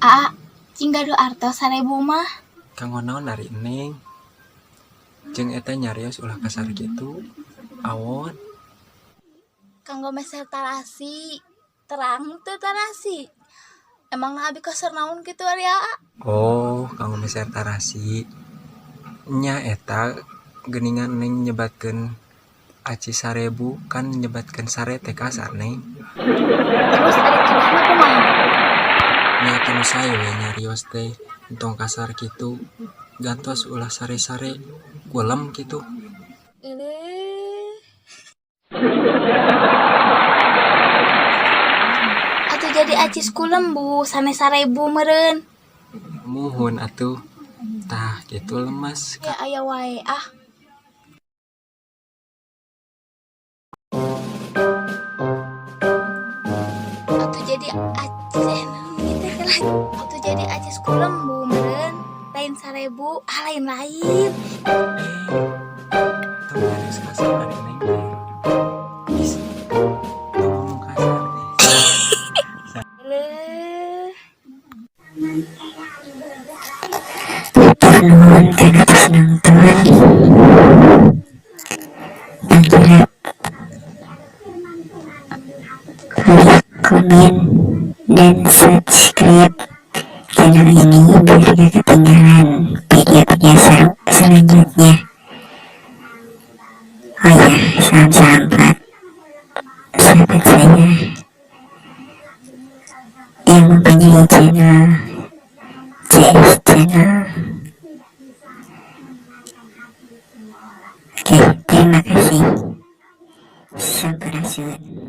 Aa, cing gaduh artos 1000 mah. Kanggo naon dari Neng? Jeung eta nyarios ulah kasar kitu. Awon. Kanggo meser tarasi. Terang teu tarasi. Emang abi kasar naon kitu ari Aa? Oh, kanggo meser tarasi. Nya eta geuningan Neng nyebatkeun aci 1000 kan nyebatkeun sare teh kasar Neng. Terus ari kedahna kumaha? Nya kanu sae we nyarios teh entong kasar kitu. Gantos ulah sare-sare kulem kitu. Atuh jadi acis ku lembu sanes 1000 meureun. Muhun atuh. Tah kitu lemas. Ya aya wae ah. Atuh jadi acis ku lembu meureun lain 1000 lain-lain. Tong nyarios kasar dari Neng teh. Is, tong ngomong kasar deh. Nuhun kana tos nonton. Kira like, komen, dan subscribe channel ini biar gak ketinggalan video-video seru selanjutnya. Oh ya, salam-salam buat sahabat saya yang mempunyai channel CS Channel. Oke, terima kasih. Sampurasun.